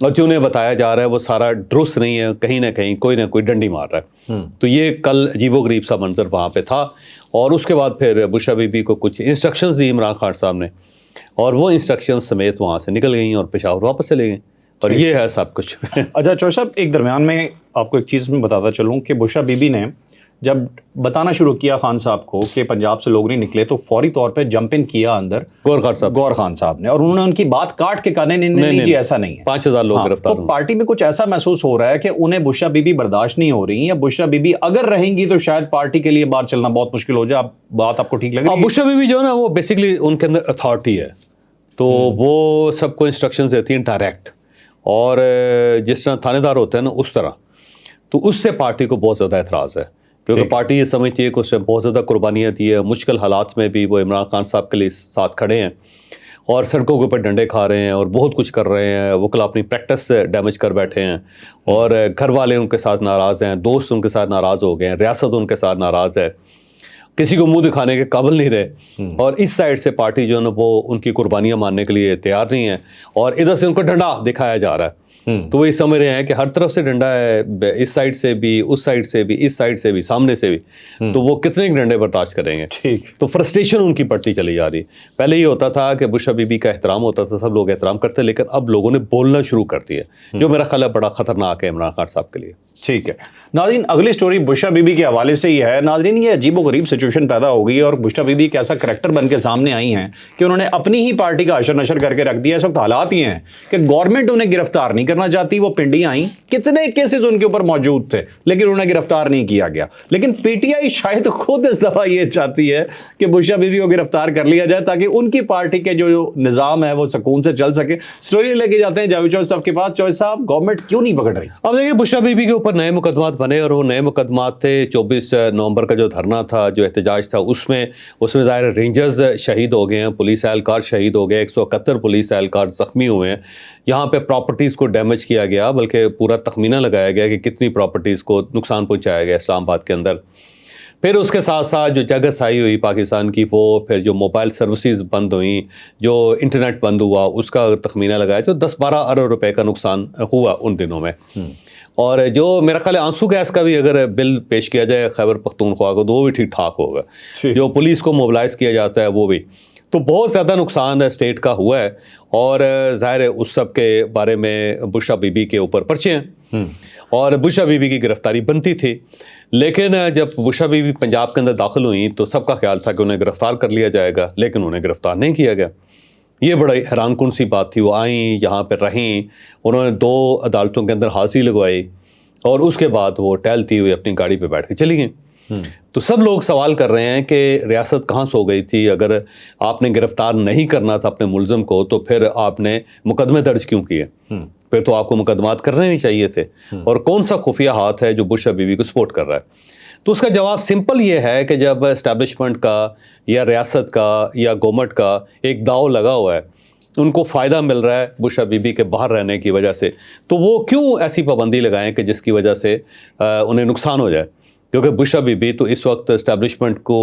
اور جو انہیں بتایا جا رہا ہے وہ سارا درست نہیں ہے، کہیں نہ کوئی ڈنڈی مار رہا ہے. تو یہ کل عجیب و غریب سا منظر وہاں پہ تھا. اور اس کے بعد پھر بشرا بی بی کو کچھ انسٹرکشنز دی عمران خان صاحب نے، اور وہ انسٹرکشنز سمیت وہاں سے نکل گئیں اور پشاور واپس چلے گئیں. اور یہ ہے سب کچھ. اچھا چوہدری صاحب، ایک درمیان میں آپ کو ایک چیز میں بتاتا چلوں کہ بشرا بی بی نے جب بتانا شروع کیا خان صاحب کو کہ پنجاب سے لوگ نہیں نکلے، تو فوری طور پہ جمپ ان کیا اندر گور خان صاحب نے، اور انہوں نے ان کی بات کاٹ کے کہا نہیں جی ایسا نہیں ہے. 5,000 لوگ گرفتار. تو پارٹی میں کچھ ایسا محسوس ہو رہا ہے کہ انہیں بشرا بی بی برداشت نہیں ہو رہی، یا بشرا بی بی اگر رہیں گی تو شاید پارٹی کے لیے باہر چلنا بہت مشکل ہو جائے. بات آپ کو ٹھیک لگ رہی ہے؟ بشرا بی بی جو ہے نا وہ بیسکلی ان کے اندر اتھارٹی ہے، تو وہ سب کو انسٹرکشنز دیتی ہیں ڈائریکٹ، اور جس طرح تھانے دار ہوتے ہیں نا اس طرح. تو اس سے پارٹی کو بہت زیادہ اعتراض ہے، کیونکہ پارٹی یہ سمجھتی ہے کہ اس نے بہت زیادہ قربانیاں دی ہے. مشکل حالات میں بھی وہ عمران خان صاحب کے لیے ساتھ کھڑے ہیں، اور سڑکوں کے اوپر ڈنڈے کھا رہے ہیں اور بہت کچھ کر رہے ہیں. وکلا اپنی پریکٹس ڈیمیج کر بیٹھے ہیں، اور گھر والے ان کے ساتھ ناراض ہیں، دوست ان کے ساتھ ناراض ہو گئے ہیں، ریاست ان کے ساتھ ناراض ہے، کسی کو منہ دکھانے کے قابل نہیں رہے. اور اس سائڈ سے پارٹی جو ہے نا وہ ان کی قربانیاں ماننے کے لیے تیار نہیں ہے، اور ادھر سے ان کو ڈنڈا دکھایا جا رہا ہے. تو وہ یہ سمجھ رہے ہیں کہ ہر طرف سے ڈنڈا ہے، اس سائڈ سے بھی، اس سائڈ سے بھی، اس سائڈ سے بھی، سامنے سے بھی. تو وہ کتنے ڈنڈے برداشت کریں گے؟ تو فرسٹریشن ان کی بڑھتی چلی جا رہی. پہلے یہ ہوتا تھا کہ بشرا بی بی کا احترام ہوتا تھا، سب لوگ احترام کرتے، لیکن اب لوگوں نے بولنا شروع کر دیا، جو میرا خیال ہے بڑا خطرناک ہے عمران خان صاحب کے لیے. ٹھیک ہے ناظرین، اگلی سٹوری بشرا بی بی کے حوالے سے ہی ہے. ناظرین، یہ عجیب و غریب سچویشن پیدا ہو گئی ہے، اور بشرا بی بی ایک ایسا کریکٹر بن کے سامنے آئی ہیں کہ انہوں نے اپنی ہی پارٹی کا حشر نشر کر کے رکھ دیا. اس وقت حالات یہ ہیں کہ گورنمنٹ انہیں گرفتار نہیں کرنا چاہتی. وہ پنڈی آئیں، کتنے کیسز ان کے اوپر موجود تھے، لیکن انہیں گرفتار نہیں کیا گیا. لیکن پی ٹی آئی شاید خود اس دفعہ یہ چاہتی ہے کہ بشرا بی بی کو گرفتار کر لیا جائے، تاکہ ان کی پارٹی کے جو نظام ہے وہ سکون سے چل سکے. سٹوری لے کے جاتے ہیں جاوید چوہدری صاحب کے پاس. چوہدری صاحب، گورنمنٹ کیوں نہیں پکڑ رہی؟ اب دیکھیے، بشرا بی بی کے اوپر نئے مقدمات بنے، اور وہ نئے مقدمات تھے 24 نومبر کا جو دھرنا تھا، جو احتجاج تھا، اس میں ظاہر رینجرز شہید ہو گئے ہیں، پولیس اہلکار شہید ہو گئے، 171 پولیس اہلکار زخمی ہوئے ہیں. یہاں پہ پراپرٹیز کو ڈیمیج کیا گیا، بلکہ پورا تخمینہ لگایا گیا کہ کتنی پراپرٹیز کو نقصان پہنچایا گیا اسلام آباد کے اندر. پھر اس کے ساتھ ساتھ جو جگس آئی ہوئی پاکستان کی، وہ پھر جو موبائل سروسز بند ہوئیں، جو انٹرنیٹ بند ہوا، اس کا تخمینہ لگایا تو 10-12 ارب روپے کا نقصان ہوا ان دنوں میں. اور جو میرا خیال ہے آنسو گیس کا بھی اگر بل پیش کیا جائے خیبر پختونخوا کو، تو وہ بھی ٹھیک ٹھاک ہوگا. جو پولیس کو موبلائز کیا جاتا ہے وہ بھی. تو بہت زیادہ نقصان اسٹیٹ کا ہوا ہے، اور ظاہر ہے اس سب کے بارے میں بشرا بی بی کے اوپر پرچے ہیں، اور بشرا بی بی کی گرفتاری بنتی تھی. لیکن جب بشرا بی بی پنجاب کے اندر داخل ہوئیں تو سب کا خیال تھا کہ انہیں گرفتار کر لیا جائے گا، لیکن انہیں گرفتار نہیں کیا گیا. یہ بڑی حیران کن سی بات تھی. وہ آئیں، یہاں پہ رہیں، انہوں نے 2 عدالتوں کے اندر حاضری لگوائی، اور اس کے بعد وہ ٹہلتی ہوئی اپنی گاڑی پہ بیٹھ کے چلی گئیں. تو سب لوگ سوال کر رہے ہیں کہ ریاست کہاں سو گئی تھی؟ اگر آپ نے گرفتار نہیں کرنا تھا اپنے ملزم کو، تو پھر آپ نے مقدمے درج کیوں کیے؟ پھر تو آپ کو مقدمات کرنے نہیں چاہیے تھے. اور کون سا خفیہ ہاتھ ہے جو بشرا بی بی کو سپورٹ کر رہا ہے؟ تو اس کا جواب سمپل یہ ہے کہ جب اسٹیبلشمنٹ کا یا ریاست کا یا گورنمنٹ کا ایک داؤ لگا ہوا ہے، ان کو فائدہ مل رہا ہے بشرا بی بی کے باہر رہنے کی وجہ سے، تو وہ کیوں ایسی پابندی لگائیں کہ جس کی وجہ سے انہیں نقصان ہو جائے؟ کیونکہ بشرا بی بی تو اس وقت اسٹیبلشمنٹ کو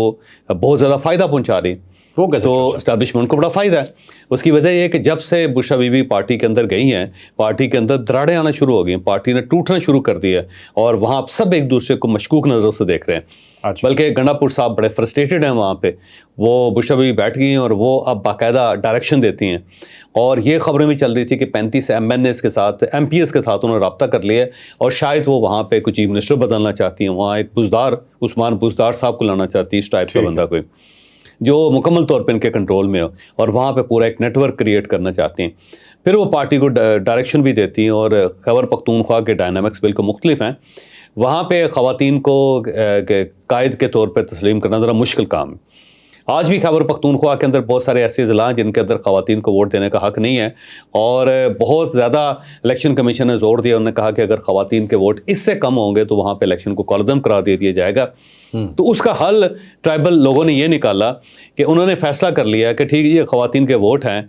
بہت زیادہ فائدہ پہنچا رہی. تو اسٹیبلشمنٹ کو بڑا فائدہ ہے. اس کی وجہ یہ ہے کہ جب سے بشرا بی بی پارٹی کے اندر گئی ہیں، پارٹی کے اندر دراڑیں آنا شروع ہو گئی ہیں، پارٹی نے ٹوٹنا شروع کر دیا ہے، اور وہاں سب ایک دوسرے کو مشکوک نظروں سے دیکھ رہے ہیں. بلکہ گنڈا پور صاحب بڑے فرسٹریٹڈ ہیں وہاں پہ. وہ بشرا بی بی بیٹھ گئی ہیں، اور وہ اب باقاعدہ ڈائریکشن دیتی ہیں. اور یہ خبریں بھی چل رہی تھی کہ 35 MNAs کے ساتھ، MPs کے ساتھ انہوں نے رابطہ کر لیا ہے، اور شاید وہ وہاں پہ کچھ چیف منسٹر بدلنا چاہتی ہیں. وہاں ایک بزدار، عثمان بزدار صاحب کو لانا چاہتی ہے، اس ٹائپ کا بندہ کوئی جو مکمل طور پہ ان کے کنٹرول میں ہو، اور وہاں پہ پورا ایک نیٹ ورک کریٹ کرنا چاہتی ہیں. پھر وہ پارٹی کو ڈائریکشن بھی دیتی ہیں. اور خیبر پختونخوا کے ڈائنامکس بالکل مختلف ہیں. وہاں پہ خواتین کو قائد کے طور پہ تسلیم کرنا ذرا مشکل کام ہے. آج بھی خیبر پختونخوا کے اندر بہت سارے ایسے اضلاع ہیں جن کے اندر خواتین کو ووٹ دینے کا حق نہیں ہے، اور بہت زیادہ الیکشن کمیشن نے زور دیا. انہوں نے کہا کہ اگر خواتین کے ووٹ اس سے کم ہوں گے تو وہاں پہ الیکشن کو کالعدم قرار دے دیا جائے گا. تو اس کا حل ٹرائبل لوگوں نے یہ نکالا کہ انہوں نے فیصلہ کر لیا کہ ٹھیک ہے، یہ خواتین کے ووٹ ہیں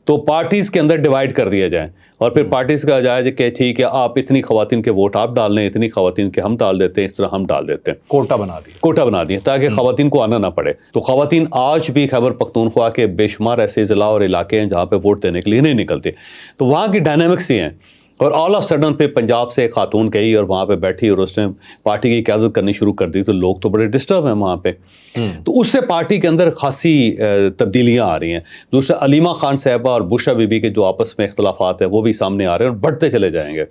تو پارٹیز کے اندر ڈیوائڈ کر دیا جائے، اور پھر پارٹیز کا جائے کہ ٹھیک ہے آپ اتنی خواتین کے ووٹ آپ ڈال لیں، اتنی خواتین کے ہم ڈال دیتے ہیں، اس طرح ہم ڈال دیتے ہیں. کوٹا بنا دیا تاکہ خواتین کو آنا نہ پڑے. تو خواتین آج بھی خیبر پختونخوا کے بے شمار ایسے اضلاع اور علاقے ہیں جہاں پہ ووٹ دینے کے لیے نہیں نکلتے. تو وہاں کی ڈائنامکس یہ ہیں. اور آل آف سڈن پہ پنجاب سے ایک خاتون گئی اور وہاں پہ بیٹھی اور اس نے پارٹی کی قیادت کرنی شروع کر دی, تو لوگ تو بڑے ڈسٹرب ہیں وہاں پہ. تو اس سے پارٹی کے اندر خاصی تبدیلیاں آ رہی ہیں. دوسرا علیمہ خان صاحبہ اور بشرا بی بی کے جو آپس میں اختلافات ہیں وہ بھی سامنے آ رہے ہیں اور بڑھتے چلے جائیں گے.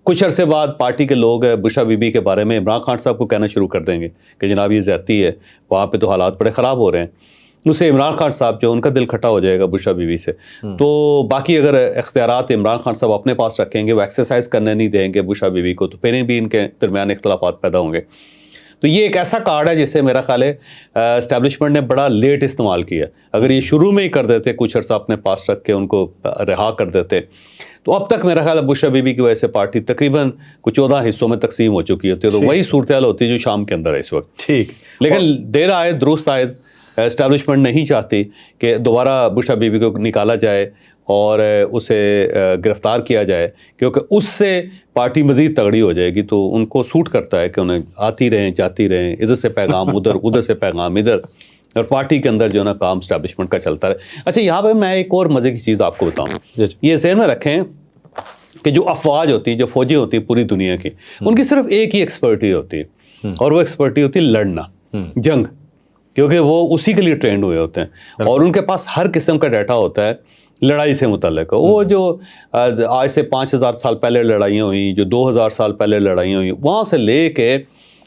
کچھ عرصے بعد پارٹی کے لوگ بشرا بی بی کے بارے میں عمران خان صاحب کو کہنا شروع کر دیں گے کہ جناب یہ زیادتی ہے, وہاں پہ تو حالات بڑے خراب ہو رہے ہیں. اس سے عمران خان صاحب جو ان کا دل کھٹا ہو جائے گا بشرا بی بی سے. تو باقی اگر اختیارات عمران خان صاحب اپنے پاس رکھیں گے, وہ ایکسرسائز کرنے نہیں دیں گے بشرا بی بی کو, تو پھر بھی ان کے درمیان اختلافات پیدا ہوں گے. تو یہ ایک ایسا کارڈ ہے جسے میرا خیال ہے اسٹیبلشمنٹ نے بڑا لیٹ استعمال کیا. اگر یہ شروع میں ہی کر دیتے, کچھ عرصہ اپنے پاس رکھ کے ان کو رہا کر دیتے, تو اب تک میرا خیال ہے بشرا بی بی کی وجہ سے پارٹی تقریباً کچھ 14 حصوں میں تقسیم ہو چکی ہوتی ہے. تو وہی صورتحال ہوتی ہے جو شام کے اندر ہے اس وقت. ٹھیک, لیکن دیر آئے درست آئے, اسٹیبلشمنٹ نہیں چاہتی کہ دوبارہ بشرا بی بی کو نکالا جائے اور اسے گرفتار کیا جائے, کیونکہ اس سے پارٹی مزید تگڑی ہو جائے گی. تو ان کو سوٹ کرتا ہے کہ انہیں آتی رہیں جاتی رہیں, ادھر سے پیغام ادھر, ادھر سے پیغام ادھر, اور پارٹی کے اندر جو ہے نا کام اسٹیبلشمنٹ کا چلتا رہے. اچھا, یہاں پہ میں ایک اور مزے کی چیز آپ کو بتاؤں. یہ ذہن میں رکھیں کہ جو افواج ہوتی ہیں, جو فوجیں ہوتی ہیں پوری دنیا کی, ان کی صرف ایک ہی ایکسپرٹی ہوتی ہے, اور وہ ایکسپرٹی ہوتی ہے لڑنا, جنگ, کیونکہ وہ اسی کے لیے ٹرینڈ ہوئے ہوتے ہیں اور ان کے پاس ہر قسم کا ڈیٹا ہوتا ہے لڑائی سے متعلق. وہ جو آج سے 5000 سال پہلے لڑائیاں ہوئیں, جو 2000 سال پہلے لڑائیاں ہوئیں, وہاں سے لے کے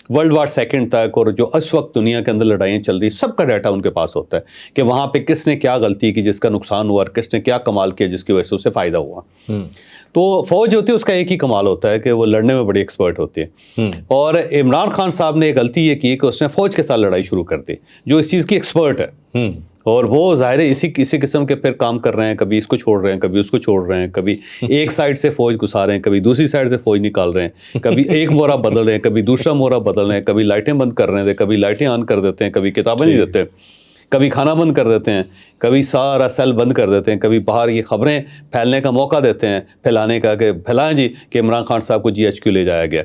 ورلڈ وار سیکنڈ تک, اور جو اس وقت دنیا کے اندر لڑائیاں چل رہی, سب کا ڈیٹا ان کے پاس ہوتا ہے کہ وہاں پہ کس نے کیا غلطی کی جس کا نقصان ہوا, اور کس نے کیا کمال کیا جس کی وجہ سے اسے فائدہ ہوا. تو فوج ہوتی ہے اس کا ایک ہی کمال ہوتا ہے کہ وہ لڑنے میں بڑی ایکسپرٹ ہوتی ہے. اور عمران خان صاحب نے ایک غلطی یہ کی کہ اس نے فوج کے ساتھ لڑائی شروع کر دی, جو اس چیز کی ایکسپرٹ ہے, اور وہ ظاہر ہے اسی قسم کے پھر کام کر رہے ہیں, کبھی اس کو چھوڑ رہے ہیں, کبھی اس کو چھوڑ رہے ہیں, کبھی ایک سائڈ سے فوج گھسا رہے ہیں, کبھی دوسری سائڈ سے فوج نکال رہے ہیں, کبھی ایک مورا بدل رہے ہیں, کبھی دوسرا مورا بدل رہے ہیں, کبھی لائٹیں بند کر رہے ہیں, کبھی لائٹیں آن کر دیتے ہیں, کبھی کتابیں نہیں دیتے, کبھی کھانا بند کر دیتے ہیں, کبھی سارا سیل بند کر دیتے ہیں, کبھی باہر یہ خبریں پھیلنے کا موقع دیتے ہیں, پھیلانے کا کہ پھیلائیں جی کہ عمران خان صاحب کو GHQ لے جایا گیا.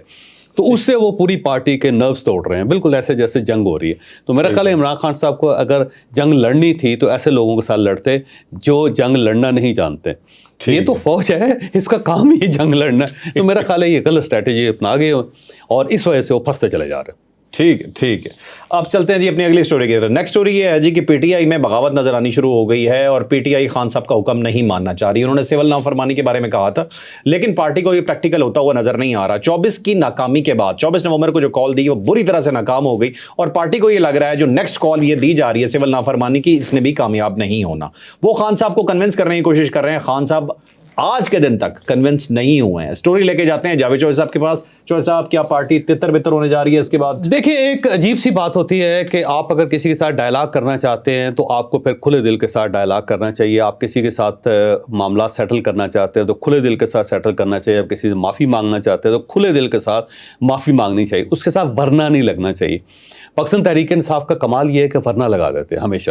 تو اس سے وہ پوری پارٹی کے نروز توڑ رہے ہیں, بالکل ایسے جیسے جنگ ہو رہی ہے. تو میرا خیال ہے عمران خان صاحب کو اگر جنگ لڑنی تھی تو ایسے لوگوں کے ساتھ لڑتے جو جنگ لڑنا نہیں جانتے. یہ تو فوج ہے, اس کا کام ہی جنگ لڑنا ہے. تو میرا خیال ہے یہ غلط اسٹریٹجی اپنا گئے اور اس وجہ سے وہ پھنستے چلے جا رہے ہیں. ٹھیک ہے. اب چلتے ہیں جی اپنی اگلی سٹوری کی طرف. نیکسٹ سٹوری یہ ہے جی کہ PTI میں بغاوت نظر آنی شروع ہو گئی ہے اور PTI خان صاحب کا حکم نہیں ماننا چاہ رہی. انہوں نے سول نافرمانی کے بارے میں کہا تھا, لیکن پارٹی کو یہ پریکٹیکل ہوتا ہوا نظر نہیں آ رہا. 24 کی ناکامی کے بعد 24 نومبر کو جو کال دی وہ بری طرح سے ناکام ہو گئی, اور پارٹی کو یہ لگ رہا ہے جو نیکسٹ کال یہ دی جا رہی ہے سول نافرمانی کی, اس نے بھی کامیاب نہیں ہونا. وہ خان صاحب کو کنونس کرنے کی کوشش کر رہے ہیں. خان صاحب آج کے دن تک کنونس نہیں ہوئے ہیں. سٹوری لے کے جاتے ہیں جاوید چوہے صاحب کے پاس. چوہے صاحب, کیا پارٹی تتر بتر ہونے جا رہی ہے اس کے بعد؟ دیکھیں, ایک عجیب سی بات ہوتی ہے کہ آپ اگر کسی کے ساتھ ڈائلاگ کرنا چاہتے ہیں تو آپ کو پھر کھلے دل کے ساتھ ڈائلاگ کرنا چاہیے. آپ کسی کے ساتھ معاملات سیٹل کرنا چاہتے ہیں تو کھلے دل کے ساتھ سیٹل کرنا چاہیے. آپ کسی سے معافی مانگنا چاہتے ہیں تو کھلے دل کے ساتھ معافی مانگنی چاہیے, اس کے ساتھ ورنہ نہیں لگنا چاہیے. پاکستان تحریک انصاف کا کمال یہ ہے کہ ورنہ لگا دیتے ہیں ہمیشہ,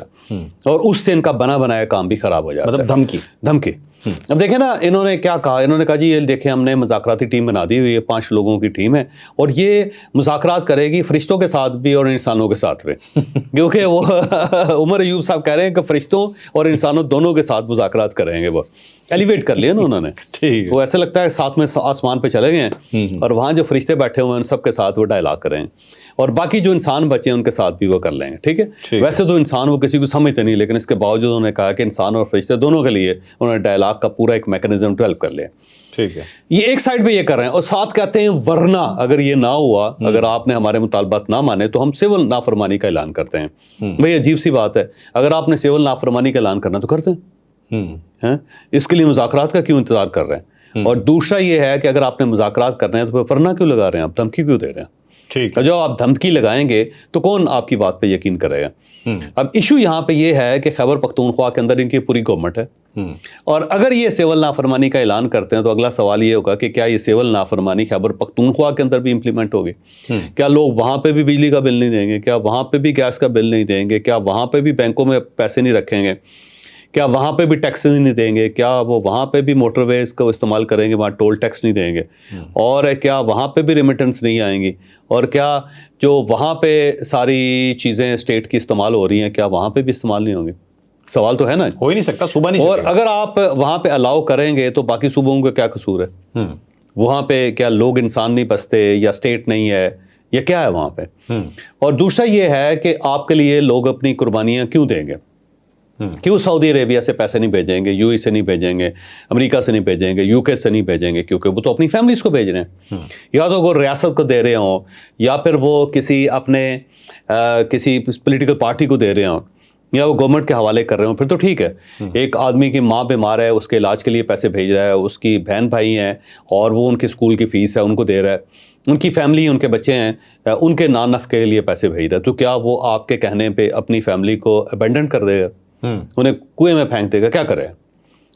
اور اس سے ان کا بنا بنایا کام بھی خراب ہو جاتا ہے. مطلب دھمکی. اب دیکھیں نا, انہوں نے کیا کہا, انہوں نے کہا جی یہ دیکھیں ہم نے مذاکراتی ٹیم بنا دی ہوئی ہے, 5 لوگوں کی ٹیم ہے, اور یہ مذاکرات کرے گی فرشتوں کے ساتھ بھی اور انسانوں کے ساتھ بھی. کیونکہ وہ عمر ایوب صاحب کہہ رہے ہیں کہ فرشتوں اور انسانوں دونوں کے ساتھ مذاکرات کریں گے. وہ ایلیویٹ کر لیا نا انہوں نے, وہ ایسے لگتا ہے ساتھ میں آسمان پہ چلے گئے ہیں, اور وہاں جو فرشتے بیٹھے ہوئے ہیں ان سب کے ساتھ وہ ڈائلاگ کریں, اور باقی جو انسان بچے ہیں ان کے ساتھ بھی وہ کر لیں گے. ٹھیک ہے, ویسے تو انسان وہ کسی کو سمجھتے نہیں, لیکن اس کے باوجود انہوں نے کہا کہ انسان اور فرشتے دونوں کے لیے انہوں نے ڈائلاگ کا پورا ایک میکنزم ڈیولپ کر لیا. ٹھیک ہے, یہ ایک سائڈ پہ یہ کر رہے ہیں, اور ساتھ کہتے ہیں ورنہ اگر یہ نہ ہوا, اگر آپ نے ہمارے مطالبات نہ مانے تو ہم سول نافرمانی کا اعلان کرتے ہیں. بھئی عجیب سی بات ہے, اگر آپ نے سول نافرمانی کا اعلان کرنا تو کرتے ہیں, اس کے لیے مذاکرات کا کیوں انتظار کر رہے ہیں؟ اور دوسرا یہ ہے کہ اگر آپ نے مذاکرات کرنے ہیں تو پھر ورنہ کیوں لگا رہے ہیں, آپ دھمکی کیوں دے رہے ہیں؟ ٹھیک, جو آپ دھمکی لگائیں گے تو کون آپ کی بات پہ یقین کرے گا؟ اب ایشو یہاں پہ یہ ہے کہ خیبر پختونخوا کے اندر ان کی پوری گورنمنٹ ہے, اور اگر یہ سول نافرمانی کا اعلان کرتے ہیں تو اگلا سوال یہ ہوگا کہ کیا یہ سول نافرمانی خیبر پختونخوا کے اندر بھی امپلیمنٹ ہوگی؟ کیا لوگ وہاں پہ بھی بجلی کا بل نہیں دیں گے؟ کیا وہاں پہ بھی گیس کا بل نہیں دیں گے؟ کیا وہاں پہ بھی بینکوں میں پیسے نہیں رکھیں گے؟ کیا وہاں پہ بھی ٹیکسز نہیں دیں گے؟ کیا وہ وہاں پہ بھی موٹر ویز کو استعمال کریں گے, وہاں ٹول ٹیکس نہیں دیں گے؟ اور کیا وہاں پہ بھی ریمیٹنس نہیں آئیں گی؟ اور کیا جو وہاں پہ ساری چیزیں اسٹیٹ کی استعمال ہو رہی ہیں کیا وہاں پہ بھی استعمال نہیں ہوں گی؟ سوال تو ہے نا. ہو ہی نہیں سکتا, صوبہ نہیں اور چلے گا. اگر آپ وہاں پہ الاؤ کریں گے تو باقی صوبوں کا کیا قصور ہے؟ وہاں پہ کیا لوگ انسان نہیں بستے یا اسٹیٹ نہیں ہے یا کیا ہے وہاں پہ؟ اور دوسرا یہ ہے کہ آپ کے لیے لوگ اپنی قربانیاں کیوں دیں گے؟ کیوں سعودی عربیہ سے پیسے نہیں بھیجیں گے, یو ای سے نہیں بھیجیں گے, امریکہ سے نہیں بھیجیں گے, یو کے سے نہیں بھیجیں گے؟ کیونکہ وہ تو اپنی فیملیز کو بھیج رہے ہیں. یا تو وہ ریاست کو دے رہے ہوں یا پھر وہ کسی اپنے کسی پولیٹیکل پارٹی کو دے رہے ہوں یا وہ گورنمنٹ کے حوالے کر رہے ہوں, پھر تو ٹھیک ہے. ایک آدمی کی ماں بیمار ہے, اس کے علاج کے لیے پیسے بھیج رہا ہے, اس کی بہن بھائی ہیں اور وہ ان کے اسکول کی فیس ہے ان کو دے رہا ہے, ان کی فیملی, ان کے بچے ہیں, ان کے نان نفقے کے لیے پیسے بھیج رہا ہے, تو کیا وہ آپ کے کہنے پہ اپنی فیملی کو ابینڈن کر دے گا, انہیں کنویں میں پھینک دے گا؟ کیا کرے؟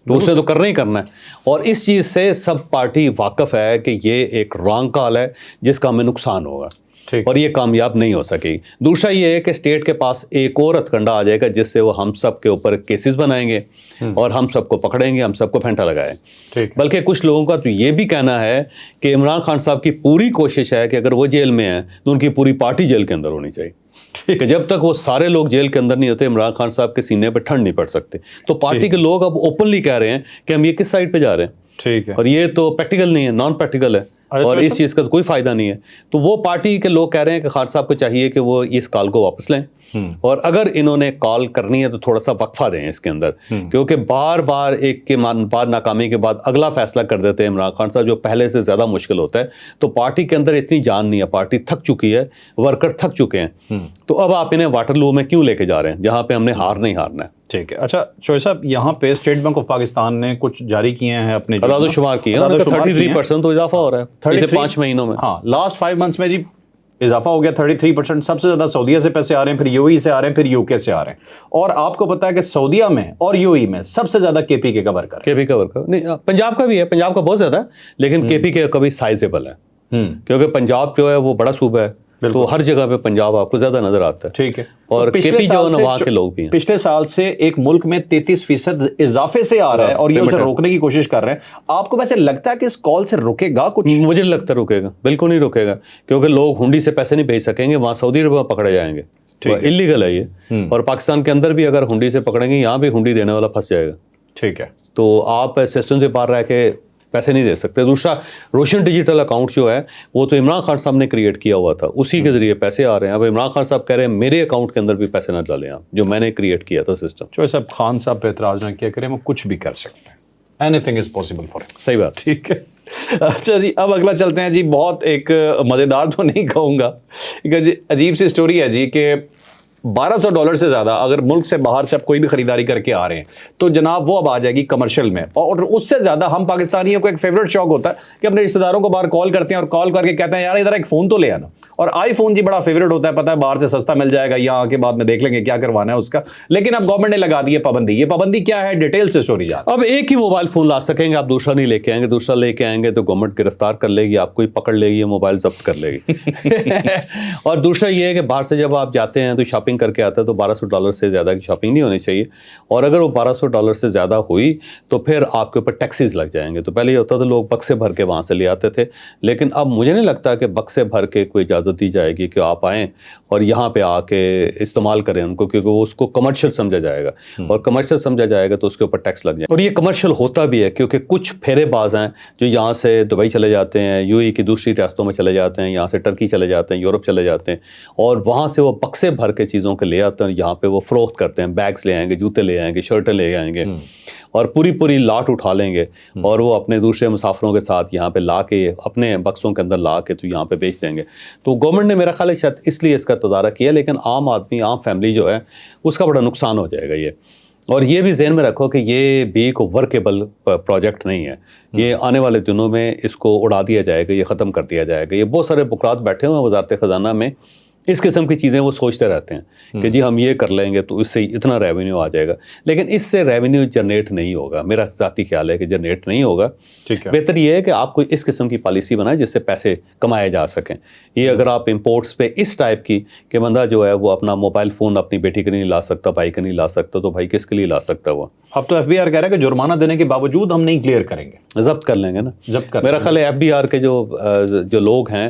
تو اس نے تو کرنا ہی کرنا ہے. اور اس چیز سے سب پارٹی واقف ہے کہ یہ ایک رانگ کال ہے جس کا ہمیں نقصان ہوگا اور یہ کامیاب نہیں ہو سکے گی. دوسرا یہ ہے کہ اسٹیٹ کے پاس ایک اور ہتھ کنڈا آ جائے گا جس سے وہ ہم سب کے اوپر کیسز بنائیں گے اور ہم سب کو پکڑیں گے, ہم سب کو پھینٹا لگائیں. بلکہ کچھ لوگوں کا تو یہ بھی کہنا ہے کہ عمران خان صاحب کی پوری کوشش ہے کہ اگر وہ جیل میں ہیں تو ان کی پوری پارٹی جیل کے اندر ہونی چاہیے, کہ جب تک وہ سارے لوگ جیل کے اندر نہیں ہوتے عمران خان صاحب کے سینے پہ ٹھنڈ نہیں پڑ سکتے. تو پارٹی کے لوگ اب اوپنلی کہہ رہے ہیں کہ ہم یہ کس سائڈ پہ جا رہے ہیں. ٹھیک ہے. اور یہ تو پریکٹیکل نہیں ہے, نان پریکٹیکل ہے اور اس چیز کا کوئی فائدہ نہیں ہے. تو وہ پارٹی کے لوگ کہہ رہے ہیں کہ خان صاحب کو چاہیے کہ وہ اس کال کو واپس لیں, اور اگر انہوں نے کال کرنی ہے تو تھوڑا سا وقفہ دیں اس کے اندر, کیونکہ بار بار ایک کے بعد ناکامی کے بعد اگلا فیصلہ کر دیتے ہیں عمران خان صاحب, جو پہلے سے زیادہ مشکل ہوتا ہے. تو پارٹی کے اندر اتنی جان نہیں ہے, پارٹی تھک چکی ہے, ورکر تھک چکے ہیں. تو اب آپ انہیں واٹر لو میں کیوں لے کے جا رہے ہیں جہاں پہ ہم نے ہار نہیں ہارنا ہے. ٹھیک ہے. اچھا شعیب صاحب, یہاں پہ اسٹیٹ بینک آف پاکستان نے کچھ جاری کیے ہیں اپنے اعداد و شمار کیے ہیں, 33% تو اضافہ ہو رہا ہے پچھلے 5 مہینوں میں. ہاں, لاسٹ 5 منتھس میں جی اضافہ ہو گیا 33%. سب سے زیادہ سعودیہ سے پیسے آ رہے ہیں, پھر یو ای سے آ رہے ہیں, پھر یو کے سے آ رہے ہیں. اور آپ کو پتا ہے کہ سعودیہ میں اور یو ای میں سب سے زیادہ کے پی کے کا ورکر ہے. کے پی کا ورکر نہیں, پنجاب کا بھی ہے, پنجاب کا بہت زیادہ ہے, لیکن کے پی کے کا بھی سائزیبل ہے, کیونکہ پنجاب جو ہے وہ بڑا صوبہ ہے, تو ہر جگہ پہ پنجاب آپ کو زیادہ نظر آتا ہے. ٹھیک ہے. اور کے پی جو ہے نا وہاں کے لوگ بھی ہیں. پچھلے سال سے ایک ملک میں 33% اضافے سے آ رہا ہے اور یہ اسے روکنے کی کوشش کر رہے ہیں. آپ کو ویسے لگتا ہے کہ اس کال سے رکے گا کچھ؟ مجھے نہیں لگتا رکے گا, بالکل نہیں رکے گا, کیونکہ لوگ ہنڈی سے پیسے نہیں بھیج سکیں گے, وہاں سعودی عرب میں پکڑے جائیں گے, اللیگل ہے یہ. اور پاکستان کے اندر بھی اگر ہنڈی سے پکڑیں گے, یہاں بھی ہنڈی دینے والا پھنس جائے گا. ٹھیک ہے. تو آپ سسٹم سے باہر رہ کے پیسے نہیں دے سکتے. دوسرا روشن ڈیجیٹل اکاؤنٹ جو ہے وہ تو عمران خان صاحب نے کریٹ کیا ہوا تھا, اسی کے ذریعے پیسے آ رہے ہیں. اب عمران خان صاحب کہہ رہے ہیں میرے اکاؤنٹ کے اندر بھی پیسے نہ ڈالیں آپ, جو میں نے کریٹ کیا تھا سسٹم. جو صاحب خان صاحب پہ اعتراض نہ کیا کریں, وہ کچھ بھی کر سکتے ہیں. Any thing is possible for ہم. صحیح بات. ٹھیک ہے. اچھا جی, اب اگلا چلتے ہیں جی. بہت ایک مزیدار تو نہیں کہوں گا, ایک عجیب سی اسٹوری ہے جی کہ $1200 سے زیادہ اگر ملک سے باہر سے آپ کوئی بھی خریداری کر کے آ رہے ہیں تو جناب وہ اب آ جائے گی کمرشل میں. اور اس سے زیادہ ہم پاکستانیوں کو ایک فیوریٹ شوق ہوتا ہے کہ اپنے رشتہ داروں کو باہر کال کرتے ہیں اور کال کر کے کہتے ہیں یار ادھر ایک فون تو لے آنا. اور آئی فون جی بڑا فیوریٹ ہوتا ہے, پتہ ہے باہر سے سستا مل جائے گا, یہاں کے بعد میں دیکھ لیں گے کیا کروانا ہے اس کا. لیکن اب گورنمنٹ نے لگا دی ہے پابندی. یہ پابندی کیا ہے, ڈیٹیل سے اسٹوری جا. اب ایک ہی موبائل فون لا سکیں گے آپ, دوسرا نہیں لے کے آئیں گے. دوسرا لے کے آئیں گے تو گورنمنٹ گرفتار کر لے گی, آپ کو ہی پکڑ لے گی, موبائل ضبط کر لے گی. اور دوسرا یہ ہے کہ باہر سے جب آپ جاتے ہیں تو شاپنگ کر کے آتے ہیں تو $1200 سے زیادہ کی شاپنگ نہیں ہونی چاہیے. اور اگر وہ $1200 سے زیادہ ہوئی تو پھر آپ کے اوپر ٹیکسیز لگ جائیں گے. تو پہلے یہ ہوتا تھا لوگ بکسے بھر کے وہاں سے لے آتے تھے, لیکن اب مجھے نہیں لگتا کہ بکسے بھر کے کوئی اجازت دی جائے گی کہ آپ آئیں اور یہاں پہ آ کے استعمال کریں ان کو, کیونکہ وہ اس کو کمرشل سمجھا جائے گا, اور کمرشل سمجھا جائے گا تو اس کے اوپر ٹیکس لگ جائے گا. اور یہ کمرشل ہوتا بھی ہے کیونکہ کچھ پھیرے باز ہیں جو یہاں سے دبئی چلے جاتے ہیں, یو ای کی دوسری ریاستوں میں چلے جاتے ہیں, یہاں سے ٹرکی چلے جاتے ہیں, یورپ چلے جاتے ہیں, اور وہاں سے وہ بکسے بھر کے چیزوں کے لے آتے ہیں, یہاں پہ وہ فروخت کرتے ہیں. بیگس لے آئیں گے, جوتے لے آئیں گے, شرٹیں لے آئیں گے, اور پوری لاٹ اٹھا لیں گے, اور وہ اپنے دوسرے مسافروں کے ساتھ یہاں پہ لا کے اپنے بکسوں کے اندر لا کے تو یہاں پہ بیچ دیں گے. تو گورنمنٹ نے میرا خیال ہے شاید اس لیے اس کا تدارک کیا, لیکن عام آدمی, عام فیملی جو ہے اس کا بڑا نقصان ہو جائے گا یہ. اور یہ بھی ذہن میں رکھو کہ یہ بھی کوئی ورکیبل پروجیکٹ نہیں ہے. یہ آنے والے دنوں میں اس کو اڑا دیا جائے گا, یہ ختم کر دیا جائے گا. یہ بہت سارے بکرات بیٹھے ہوئے ہیں وزارت خزانہ میں, اس قسم کی چیزیں وہ سوچتے رہتے ہیں کہ جی ہم یہ کر لیں گے تو اس سے اتنا ریونیو آ جائے گا, لیکن اس سے ریونیو جنریٹ نہیں ہوگا. میرا ذاتی خیال ہے کہ جنریٹ نہیں ہوگا. بہتر یہ ہے کہ آپ کو اس قسم کی پالیسی بنائیں جس سے پیسے کمائے جا سکیں. یہ اگر آپ امپورٹس پہ اس ٹائپ کی کہ بندہ جو ہے وہ اپنا موبائل فون اپنی بیٹی کے نہیں لا سکتا, بھائی کے نہیں لا سکتا, تو بھائی کس کے لیے لا سکتا وہ؟ اب تو ایف بی آر کہہ رہا ہے کہ جرمانہ دینے کے باوجود ہم نہیں کلیئر کریں گے, ضبط کر لیں گے نا. ضبط کر میرا خیال ہے ایف بی آر کے جو لوگ ہیں